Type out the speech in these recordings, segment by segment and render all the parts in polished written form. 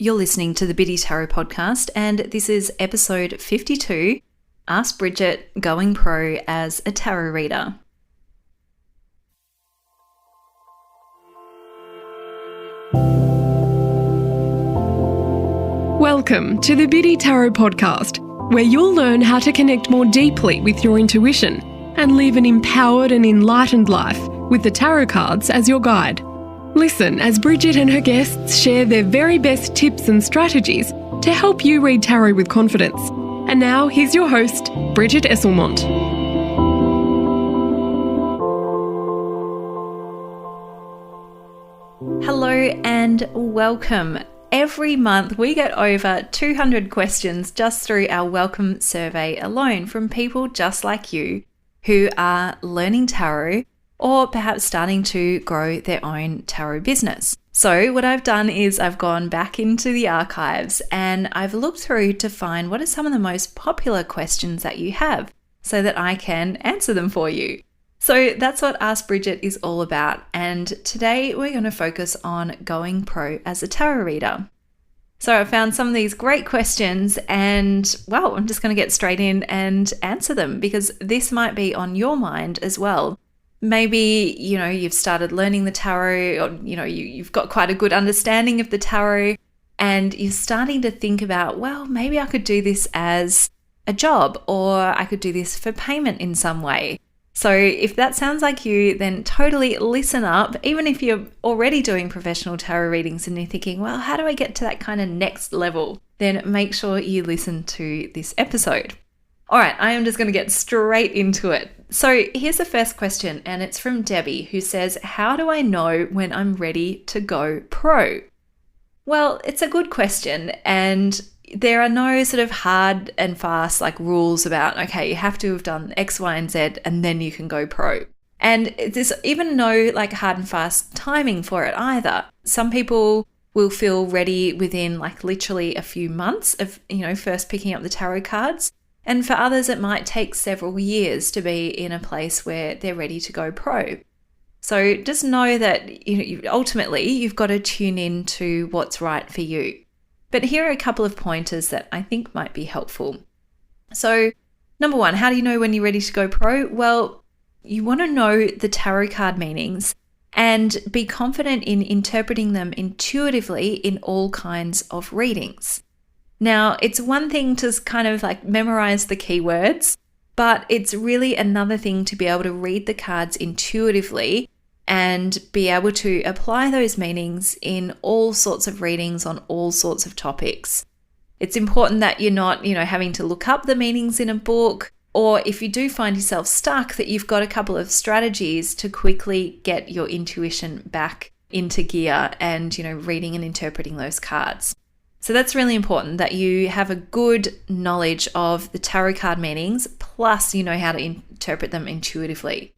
You're listening to the Biddy Tarot podcast, and this is episode 52, Ask Brigit, Going Pro as a Tarot Reader. Welcome to the Biddy Tarot podcast, where you'll learn how to connect more deeply with your intuition and live an empowered and enlightened life with the tarot cards as your guide. Listen as Brigit and her guests share their very best tips and strategies to help you read tarot with confidence. And now, here's your host, Brigit Esselmont. Hello and welcome. Every month we get over 200 questions just through our welcome survey alone from people just like you who are learning tarot or perhaps starting to grow their own tarot business. So what I've done is I've gone back into the archives and I've looked through to find what are some of the most popular questions that you have so that I can answer them for you. So that's what Ask Brigit is all about. And today we're going to focus on going pro as a tarot reader. So I found some of these great questions and, well, I'm just going to get straight in and answer them because this might be on your mind as well. Maybe, you've started learning the tarot or, you've got quite a good understanding of the tarot and you're starting to think about, well, maybe I could do this as a job or I could do this for payment in some way. So if that sounds like you, then totally listen up. Even if you're already doing professional tarot readings and you're thinking, well, how do I get to that kind of next level? Then make sure you listen to this episode. All right, I am just going to get straight into it. So here's the first question, and it's from Debbie, who says, how do I know when I'm ready to go pro? Well, it's a good question, and there are no sort of hard and fast rules about, okay, you have to have done X, Y, and Z, and then you can go pro. And there's even no hard and fast timing for it either. Some people will feel ready within literally a few months of, first picking up the tarot cards. And for others, it might take several years to be in a place where they're ready to go pro. So just know that ultimately you've got to tune in to what's right for you. But here are a couple of pointers that I think might be helpful. So number one, how do you know when you're ready to go pro? Well, you want to know the tarot card meanings and be confident in interpreting them intuitively in all kinds of readings. Now, it's one thing to kind of memorize the keywords, but it's really another thing to be able to read the cards intuitively and be able to apply those meanings in all sorts of readings on all sorts of topics. It's important that you're not, having to look up the meanings in a book, or if you do find yourself stuck, that you've got a couple of strategies to quickly get your intuition back into gear and, reading and interpreting those cards. So that's really important that you have a good knowledge of the tarot card meanings, plus you know how to interpret them intuitively.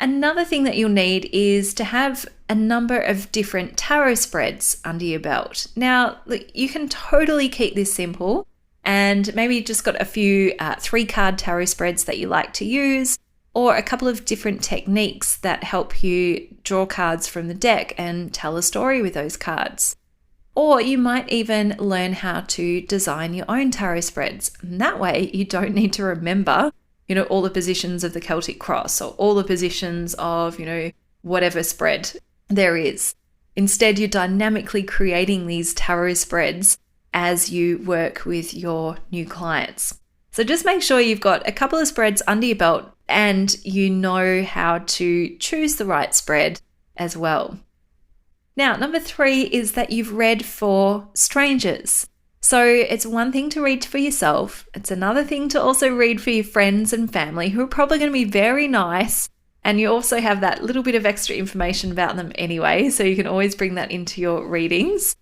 Another thing that you'll need is to have a number of different tarot spreads under your belt. Now, you can totally keep this simple and maybe just got a few 3-card tarot spreads that you like to use, or a couple of different techniques that help you draw cards from the deck and tell a story with those cards. Or you might even learn how to design your own tarot spreads. And that way you don't need to remember, all the positions of the Celtic cross or all the positions of, whatever spread there is. Instead, you're dynamically creating these tarot spreads as you work with your new clients. So just make sure you've got a couple of spreads under your belt and you know how to choose the right spread as well. Now, number 3 is that you've read for strangers. So it's one thing to read for yourself. It's another thing to also read for your friends and family who are probably going to be very nice. And you also have that little bit of extra information about them anyway, so you can always bring that into your readings.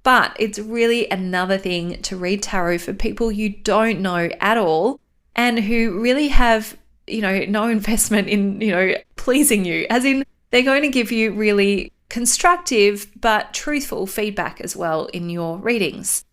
But it's really another thing to read tarot for people you don't know at all and who really have, no investment in, pleasing you. As in, they're going to give you really constructive but truthful feedback as well in your readings.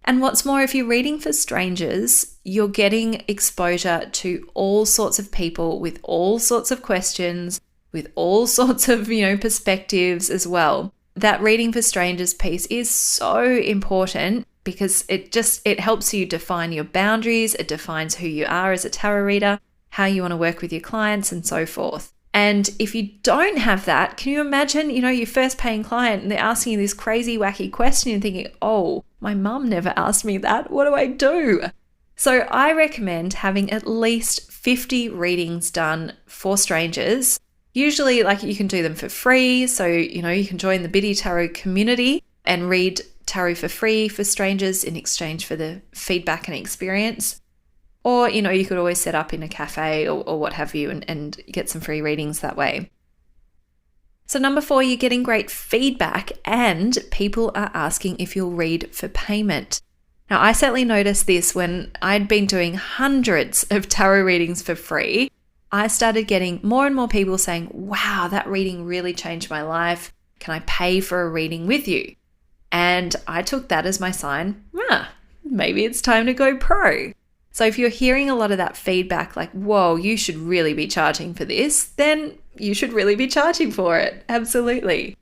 And what's more, if you're reading for strangers, you're getting exposure to all sorts of people with all sorts of questions, with all sorts of, perspectives as well. that reading for strangers piece is so important because it helps you define your boundaries. It defines who you are as a tarot reader, how you want to work with your clients and so forth. And if you don't have that, can you imagine, your first paying client and they're asking you this crazy, wacky question and thinking, oh, my mum never asked me that. What do I do? So I recommend having at least 50 readings done for strangers. Usually, you can do them for free. So, you can join the Biddy Tarot community and read tarot for free for strangers in exchange for the feedback and experience. Or, you could always set up in a cafe or what have you and get some free readings that way. So number 4, you're getting great feedback and people are asking if you'll read for payment. Now, I certainly noticed this when I'd been doing hundreds of tarot readings for free. I started getting more and more people saying, wow, that reading really changed my life. Can I pay for a reading with you? And I took that as my sign, maybe it's time to go pro. So if you're hearing a lot of that feedback, like, whoa, you should really be charging for this, then you should really be charging for it. Absolutely.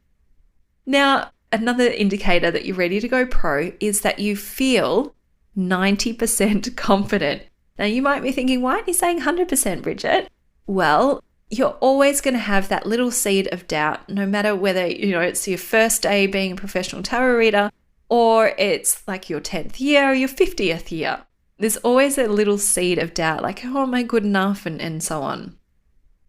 Now, another indicator that you're ready to go pro is that you feel 90% confident. Now, you might be thinking, why aren't you saying 100%, Brigit? Well, you're always going to have that little seed of doubt, no matter whether, it's your first day being a professional tarot reader or it's like your 10th year or your 50th year. There's always a little seed of doubt, like, oh, am I good enough? And so on.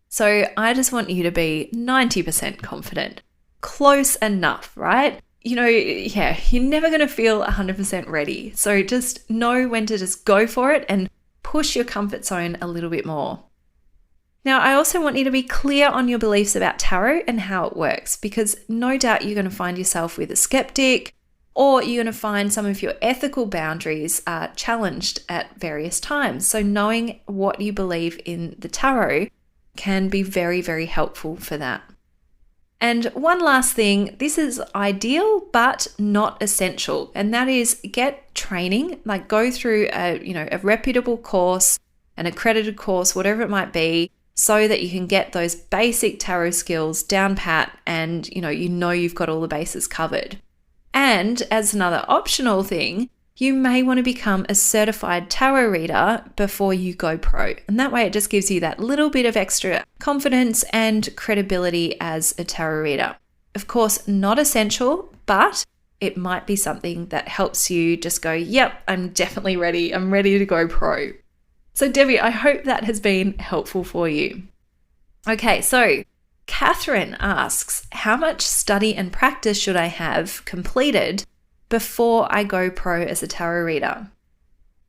So I just want you to be 90% confident. Close enough, right? You're never going to feel 100% ready. So just know when to just go for it and push your comfort zone a little bit more. Now, I also want you to be clear on your beliefs about tarot and how it works, because no doubt you're going to find yourself with a skeptic, or you're going to find some of your ethical boundaries are challenged at various times. So knowing what you believe in the tarot can be very, very helpful for that. And one last thing, this is ideal but not essential, and that is get training, like go through a reputable course, an accredited course, whatever it might be, so that you can get those basic tarot skills down pat and you've got all the bases covered. And as another optional thing, you may want to become a certified tarot reader before you go pro. And that way it just gives you that little bit of extra confidence and credibility as a tarot reader. Of course, not essential, but it might be something that helps you just go, yep, I'm definitely ready. I'm ready to go pro. So Debbie, I hope that has been helpful for you. Okay, so Catherine asks, how much study and practice should I have completed before I go pro as a tarot reader?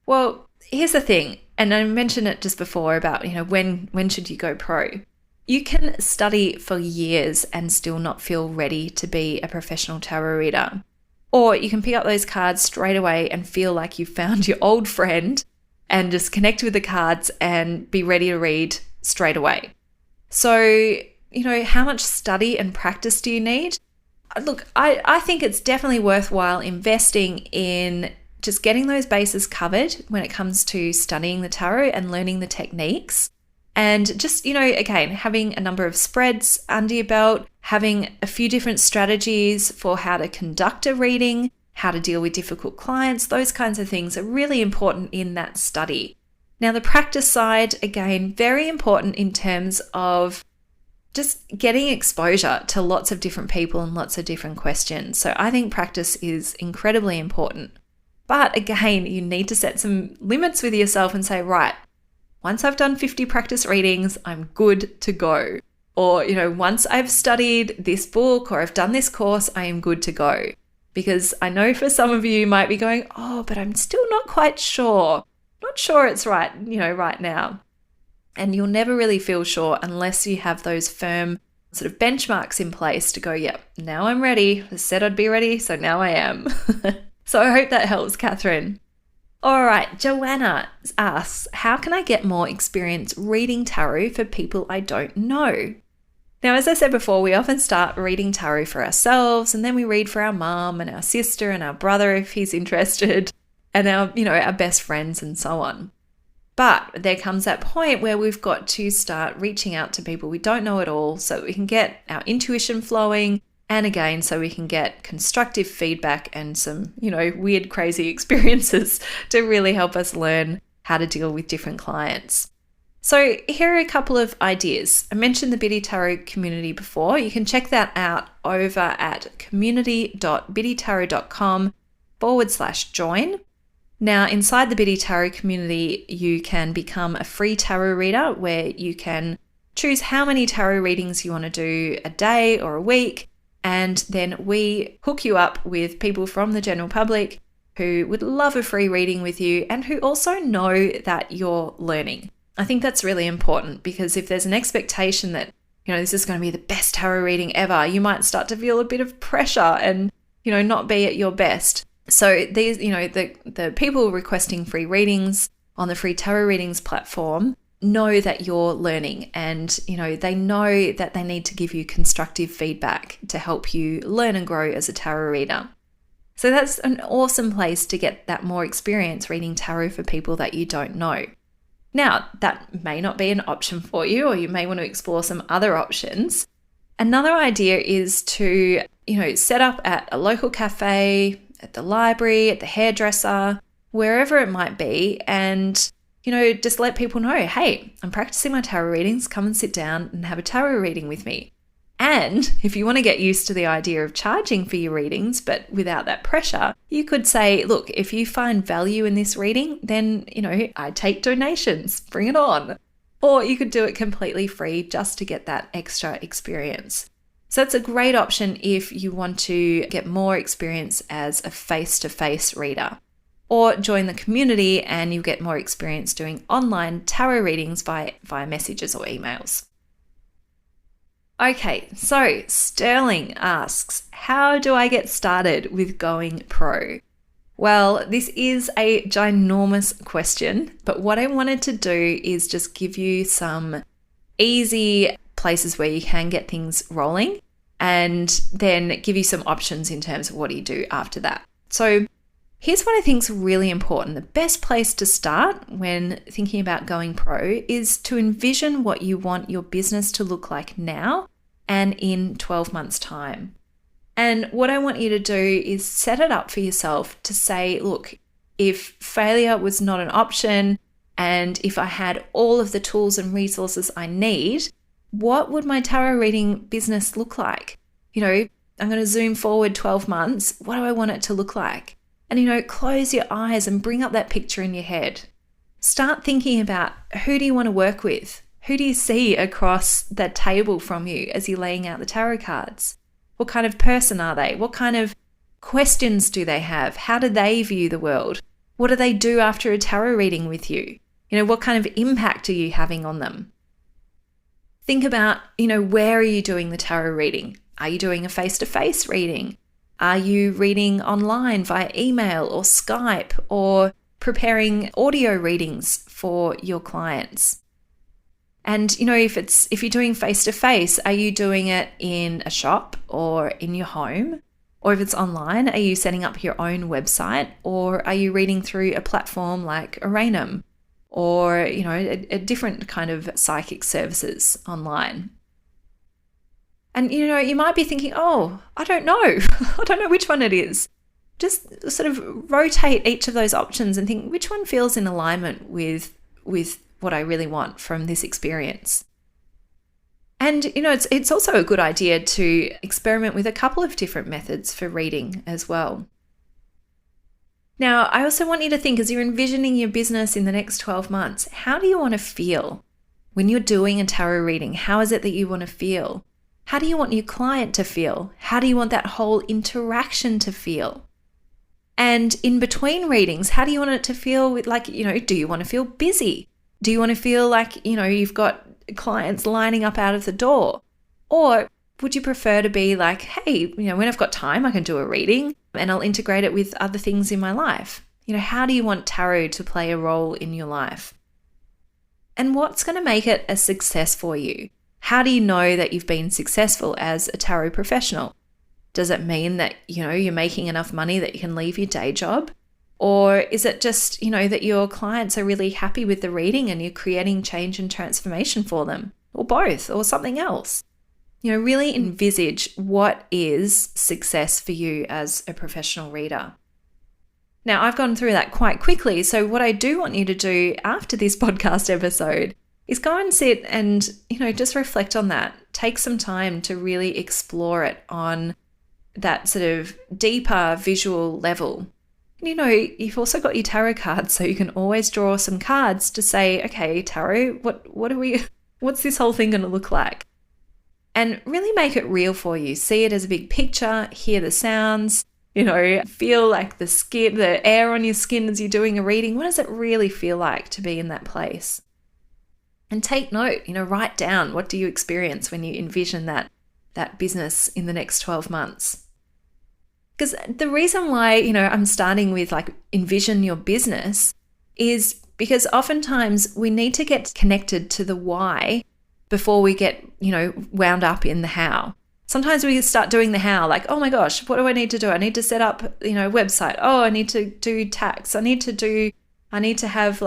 Well, here's the thing, and I mentioned it just before about, when should you go pro? You can study for years and still not feel ready to be a professional tarot reader. Or you can pick up those cards straight away and feel like you found your old friend and just connect with the cards and be ready to read straight away. So, how much study and practice do you need? Look, I think it's definitely worthwhile investing in just getting those bases covered when it comes to studying the tarot and learning the techniques. And just, again, having a number of spreads under your belt, having a few different strategies for how to conduct a reading, how to deal with difficult clients, those kinds of things are really important in that study. Now, the practice side, again, very important in terms of just getting exposure to lots of different people and lots of different questions. So I think practice is incredibly important. But again, you need to set some limits with yourself and say, right, once I've done 50 practice readings, I'm good to go. Or, once I've studied this book or I've done this course, I am good to go. Because I know for some of you might be going, oh, but I'm still not quite sure. Not sure it's right, right now. And you'll never really feel sure unless you have those firm sort of benchmarks in place to go, yep, now I'm ready. I said I'd be ready, so now I am. So I hope that helps, Catherine. All right, Joanna asks, how can I get more experience reading tarot for people I don't know? Now, as I said before, we often start reading tarot for ourselves, and then we read for our mum and our sister and our brother if he's interested, and our best friends and so on. But there comes that point where we've got to start reaching out to people we don't know at all so that we can get our intuition flowing And again, so we can get constructive feedback and some, weird, crazy experiences to really help us learn how to deal with different clients. So here are a couple of ideas. I mentioned the Biddy Tarot community before. You can check that out over at community.biddytarot.com/join. Now, inside the Biddy Tarot community, you can become a free tarot reader where you can choose how many tarot readings you want to do a day or a week. And then we hook you up with people from the general public who would love a free reading with you and who also know that you're learning. I think that's really important because if there's an expectation that, this is going to be the best tarot reading ever, you might start to feel a bit of pressure and, not be at your best. So these, the people requesting free readings on the free tarot readings platform know that you're learning and, they know that they need to give you constructive feedback to help you learn and grow as a tarot reader. So that's an awesome place to get that more experience reading tarot for people that you don't know. Now, that may not be an option for you, or you may want to explore some other options. Another idea is to, set up at a local cafe, at the library, at the hairdresser, wherever it might be, and just let people know, hey, I'm practicing my tarot readings. Come and sit down and have a tarot reading with me. And if you want to get used to the idea of charging for your readings, but without that pressure, you could say, look, if you find value in this reading, then, I take donations, bring it on. Or you could do it completely free just to get that extra experience. So it's a great option if you want to get more experience as a face-to-face reader. Or join the community and you get more experience doing online tarot readings via messages or emails. Okay, so Sterling asks, how do I get started with going pro? Well, this is a ginormous question, but what I wanted to do is just give you some easy places where you can get things rolling and then give you some options in terms of what do you do after that. So here's what I think is really important. The best place to start when thinking about going pro is to envision what you want your business to look like now and in 12 months' time. And what I want you to do is set it up for yourself to say, look, if failure was not an option and if I had all of the tools and resources I need, what would my tarot reading business look like? I'm going to zoom forward 12 months. What do I want it to look like? And, close your eyes and bring up that picture in your head. Start thinking about who do you want to work with? Who do you see across that table from you as you're laying out the tarot cards? What kind of person are they? What kind of questions do they have? How do they view the world? What do they do after a tarot reading with you? What kind of impact are you having on them? Think about, where are you doing the tarot reading? Are you doing a face-to-face reading? Are you reading online via email or Skype or preparing audio readings for your clients? And, if you're doing face-to-face, are you doing it in a shop or in your home? Or if it's online, are you setting up your own website or are you reading through a platform like Aranum or, a different kind of psychic services online? And, you might be thinking, oh, I don't know. I don't know which one it is. Just sort of rotate each of those options and think which one feels in alignment with what I really want from this experience. And, it's also a good idea to experiment with a couple of different methods for reading as well. Now, I also want you to think as you're envisioning your business in the next 12 months, how do you want to feel when you're doing a tarot reading? How is it that you want to feel? How do you want your client to feel? How do you want that whole interaction to feel? And in between readings, how do you want it to feel do you want to feel busy? Do you want to feel like, you've got clients lining up out of the door? Or would you prefer to be like, hey, when I've got time, I can do a reading and I'll integrate it with other things in my life? How do you want tarot to play a role in your life? And what's going to make it a success for you? How do you know that you've been successful as a tarot professional? Does it mean that, you're making enough money that you can leave your day job? Or is it just, that your clients are really happy with the reading and you're creating change and transformation for them? Or both, or something else? Really envisage what is success for you as a professional reader. Now, I've gone through that quite quickly. So what I do want you to do after this podcast episode is go and sit and, just reflect on that. Take some time to really explore it on that sort of deeper visual level. You've also got your tarot cards, so you can always draw some cards to say, okay, tarot, what's this whole thing going to look like? And really make it real for you. See it as a big picture, hear the sounds, feel like the air on your skin as you're doing a reading. What does it really feel like to be in that place? And take note, write down, what do you experience when you envision that business in the next 12 months? Because the reason why, I'm starting with envision your business is because oftentimes we need to get connected to the why before we get, wound up in the how. Sometimes we start doing the how, like, oh my gosh, what do I need to do? I need to set up, a website. Oh, I need to do tax. I need to have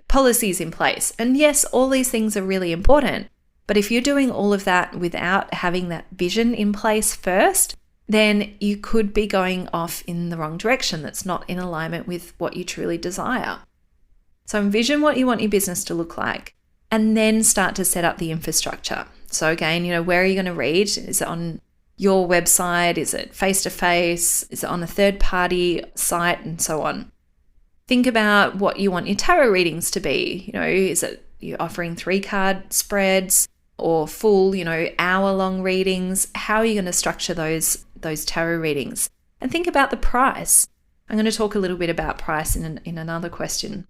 policies in place. And yes, all these things are really important. But if you're doing all of that without having that vision in place first, then you could be going off in the wrong direction that's not in alignment with what you truly desire. So envision what you want your business to look like, and then start to set up the infrastructure. So again, where are you going to read? Is it on your website? Is it face-to-face? Is it on a third-party site, and so on? Think about what you want your tarot readings to be. Is it you're offering 3-card spreads or full, hour-long readings? How are you going to structure those tarot readings? And think about the price. I'm going to talk a little bit about price in another question.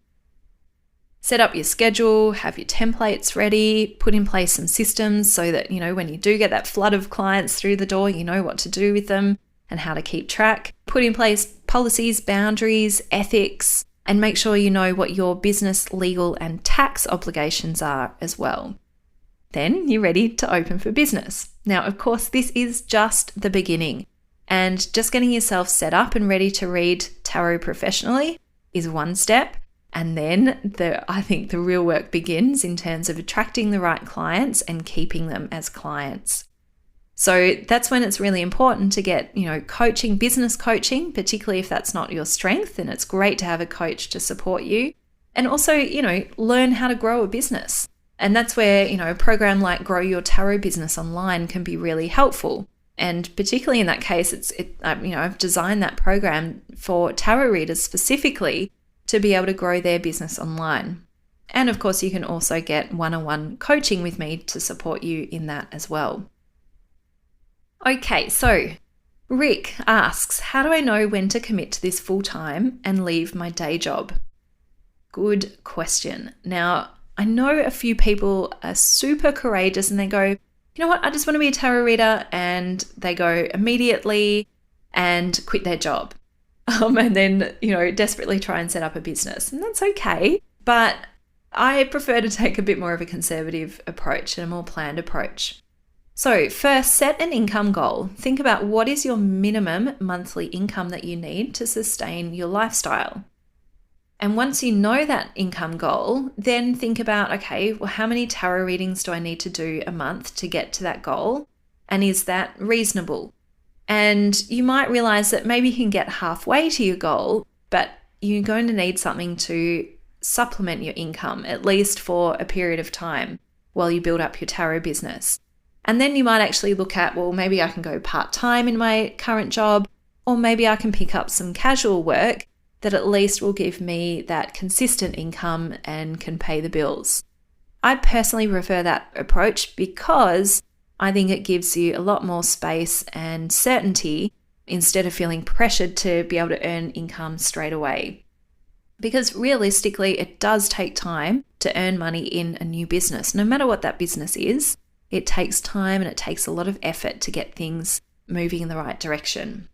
Set up your schedule, have your templates ready, put in place some systems so that, when you do get that flood of clients through the door, you know what to do with them and how to keep track. Put in place policies, boundaries, ethics, and make sure you know what your business, legal, and tax obligations are as well. Then you're ready to open for business. Now, of course, this is just the beginning, and just getting yourself set up and ready to read tarot professionally is one step. And then I think the real work begins in terms of attracting the right clients and keeping them as clients. So that's when it's really important to get, coaching, business coaching, particularly if that's not your strength. And it's great to have a coach to support you. And also, learn how to grow a business. And that's where, a program like Grow Your Tarot Business Online can be really helpful. And particularly in that case, I've designed that program for tarot readers specifically to be able to grow their business online. And of course, you can also get one-on-one coaching with me to support you in that as well. Okay, so Rick asks, how do I know when to commit to this full-time and leave my day job? Good question. Now, I know a few people are super courageous and they go, you know what, I just want to be a tarot reader, and they go immediately and quit their job. And then, desperately try and set up a business. And that's okay. But I prefer to take a bit more of a conservative approach and a more planned approach. So first, set an income goal. Think about what is your minimum monthly income that you need to sustain your lifestyle. And once you know that income goal, then think about, okay, well, how many tarot readings do I need to do a month to get to that goal? And is that reasonable? And you might realize that maybe you can get halfway to your goal, but you're going to need something to supplement your income, at least for a period of time while you build up your tarot business. And then you might actually look at, well, maybe I can go part-time in my current job, or maybe I can pick up some casual work that at least will give me that consistent income and can pay the bills. I personally prefer that approach because I think it gives you a lot more space and certainty instead of feeling pressured to be able to earn income straight away. Because realistically, it does take time to earn money in a new business. No matter what that business is, it takes time and it takes a lot of effort to get things moving in the right direction.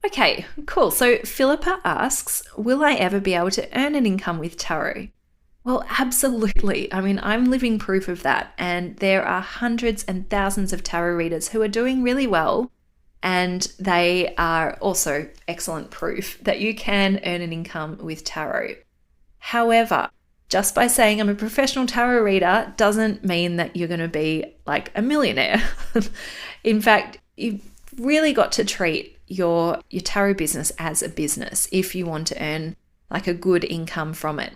Okay, cool. So Philippa asks, will I ever be able to earn an income with tarot? Well, absolutely. I mean, I'm living proof of that. And there are hundreds and thousands of tarot readers who are doing really well. And they are also excellent proof that you can earn an income with tarot. However, just by saying I'm a professional tarot reader doesn't mean that you're going to be like a millionaire. In fact, you've really got to treat your tarot business as a business if you want to earn like a good income from it.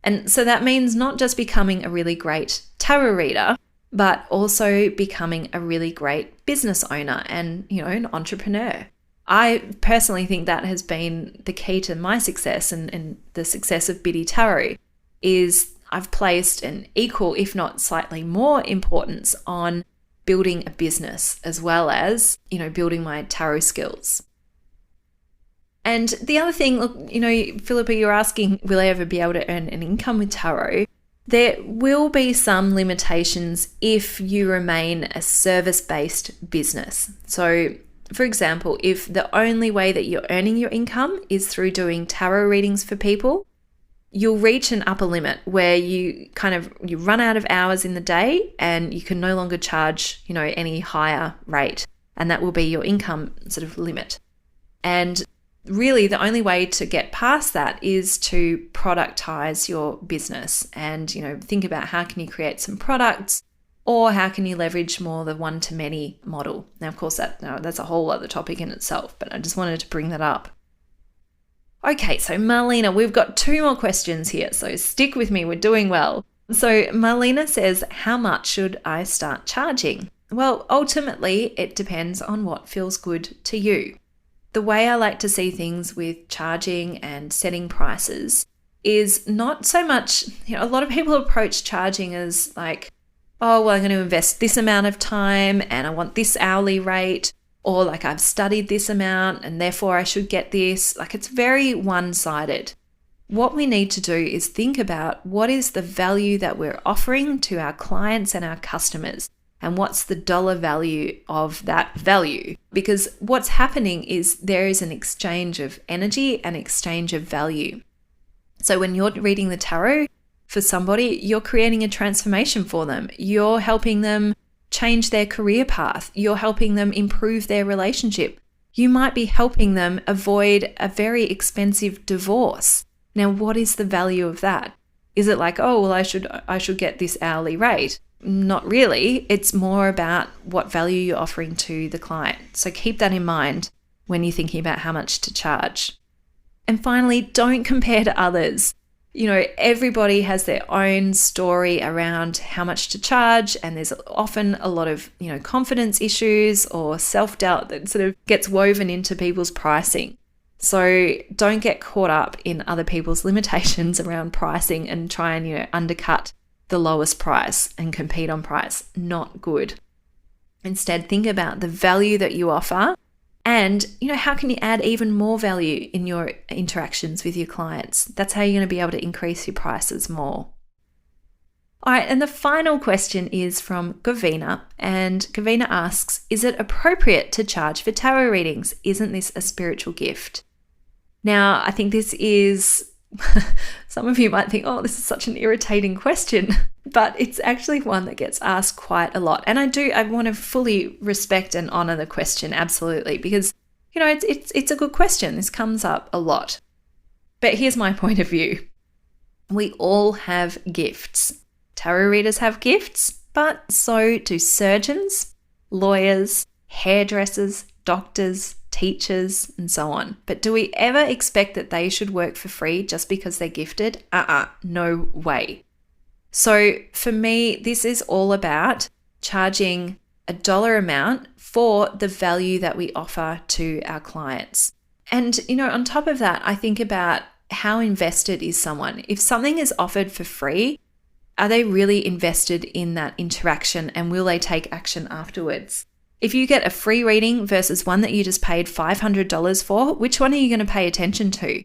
And so that means not just becoming a really great tarot reader, but also becoming a really great business owner and, an entrepreneur. I personally think that has been the key to my success and the success of Biddy Tarot is I've placed an equal, if not slightly more importance on building a business as well as, building my tarot skills. And the other thing, look, Philippa, you're asking, will I ever be able to earn an income with tarot? There will be some limitations if you remain a service-based business. So, for example, if the only way that you're earning your income is through doing tarot readings for people, you'll reach an upper limit where you run out of hours in the day and you can no longer charge, any higher rate. And that will be your income sort of limit. And really the only way to get past that is to productize your business and, think about how can you create some products or how can you leverage more the one-to-many model. Now, of course, that's a whole other topic in itself, but I just wanted to bring that up. Okay, so Marlena, we've got 2 more questions here, so stick with me, we're doing well. So Marlena says, how much should I start charging? Well, ultimately, it depends on what feels good to you. The way I like to see things with charging and setting prices is not so much, a lot of people approach charging as like, oh, well, I'm going to invest this amount of time and I want this hourly rate, or like I've studied this amount and therefore I should get this. Like it's very one-sided. What we need to do is think about what is the value that we're offering to our clients and our customers and what's the dollar value of that value. Because what's happening is there is an exchange of energy and exchange of value. So when you're reading the tarot, for somebody, you're creating a transformation for them. You're helping them change their career path. You're helping them improve their relationship. You might be helping them avoid a very expensive divorce. Now, what is the value of that? Is it like, oh, well, I should get this hourly rate? Not really. It's more about what value you're offering to the client. So keep that in mind when you're thinking about how much to charge. And finally, don't compare to others. Everybody has their own story around how much to charge, and there's often a lot of, confidence issues or self-doubt that sort of gets woven into people's pricing. So don't get caught up in other people's limitations around pricing and try and, undercut the lowest price and compete on price. Not good. Instead, think about the value that you offer and, how can you add even more value in your interactions with your clients? That's how you're going to be able to increase your prices more. All right, and the final question is from Gavina, and Gavina asks, is it appropriate to charge for tarot readings? Isn't this a spiritual gift? Now, I think this is, some of you might think, oh, this is such an irritating question, but it's actually one that gets asked quite a lot. And I want to fully respect and honor the question, absolutely, because, it's a good question. This comes up a lot. But here's my point of view. We all have gifts. Tarot readers have gifts, but so do surgeons, lawyers, hairdressers, doctors, teachers, and so on. But do we ever expect that they should work for free just because they're gifted? No way. So for me, this is all about charging a dollar amount for the value that we offer to our clients. And, on top of that, I think about how invested is someone. If something is offered for free, are they really invested in that interaction and will they take action afterwards? If you get a free reading versus one that you just paid $500 for, which one are you going to pay attention to?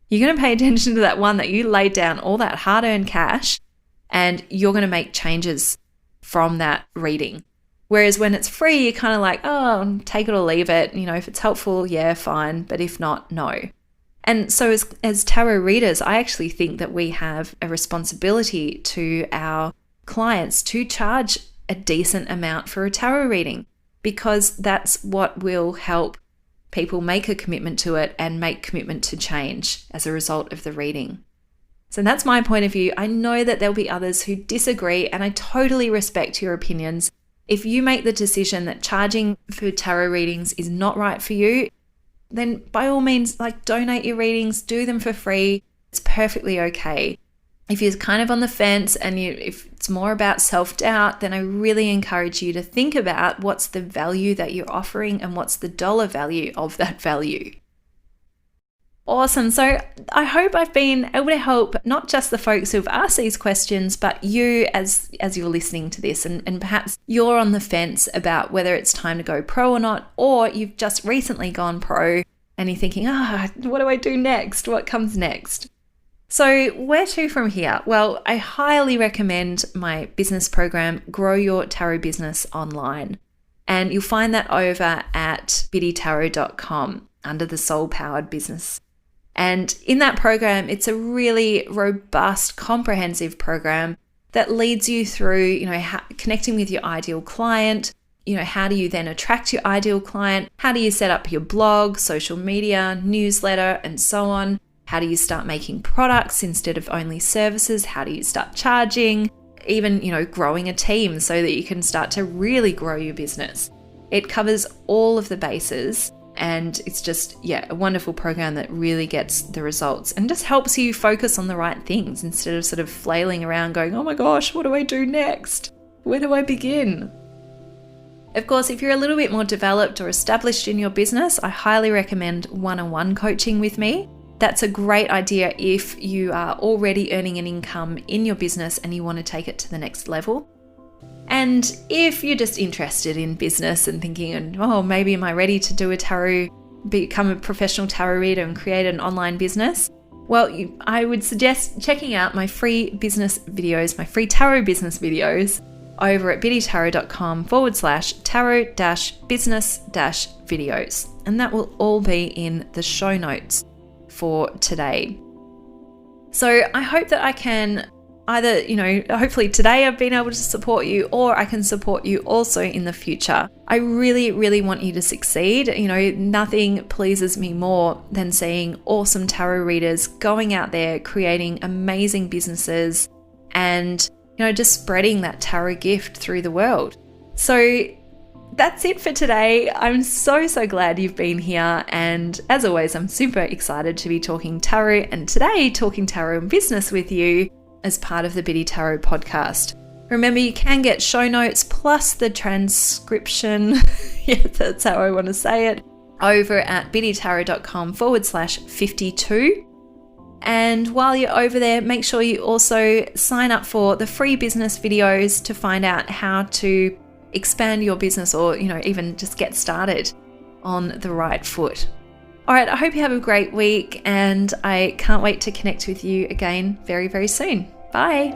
You're going to pay attention to that one that you laid down all that hard-earned cash and you're going to make changes from that reading. Whereas when it's free, you're kind of like, oh, take it or leave it. If it's helpful, yeah, fine. But if not, no. And so as tarot readers, I actually think that we have a responsibility to our clients to charge a decent amount for a tarot reading, because that's what will help people make a commitment to it and make commitment to change as a result of the reading. So that's my point of view. I know that there'll be others who disagree, and I totally respect your opinions. If you make the decision that charging for tarot readings is not right for you, then by all means, donate your readings, do them for free. It's perfectly okay. If you're kind of on the fence and if it's more about self-doubt, then I really encourage you to think about what's the value that you're offering and what's the dollar value of that value. Awesome. So I hope I've been able to help not just the folks who've asked these questions, but you as you're listening to this, and perhaps you're on the fence about whether it's time to go pro or not, or you've just recently gone pro and you're thinking, what do I do next? What comes next? So where to from here? Well, I highly recommend my business program, Grow Your Tarot Business Online. And you'll find that over at biddytarot.com under the Soul Powered Business. And in that program, it's a really robust, comprehensive program that leads you through, connecting with your ideal client. How do you then attract your ideal client? How do you set up your blog, social media, newsletter, and so on? How do you start making products instead of only services? How do you start charging? Even, growing a team so that you can start to really grow your business. It covers all of the bases. And it's just, a wonderful program that really gets the results and just helps you focus on the right things instead of sort of flailing around going, oh my gosh, what do I do next? Where do I begin? Of course, if you're a little bit more developed or established in your business, I highly recommend one-on-one coaching with me. That's a great idea if you are already earning an income in your business and you want to take it to the next level. And if you're just interested in business and thinking, maybe am I ready to do a tarot, become a professional tarot reader and create an online business? Well, I would suggest checking out my free business videos, my free tarot business videos over at biddytarot.com/tarot-business-videos. And that will all be in the show notes for today. So I hope that I can either, hopefully today I've been able to support you, or I can support you also in the future. I really, really want you to succeed. Nothing pleases me more than seeing awesome tarot readers going out there, creating amazing businesses and, just spreading that tarot gift through the world. So that's it for today. I'm so glad you've been here. And as always, I'm super excited to be talking tarot, and today talking tarot and business with you as part of the Biddy Tarot podcast. Remember, you can get show notes plus the transcription, that's how I want to say it, over at biddytarot.com/52. And while you're over there, make sure you also sign up for the free business videos to find out how to expand your business or, even just get started on the right foot. All right, I hope you have a great week, and I can't wait to connect with you again very, very soon. Bye.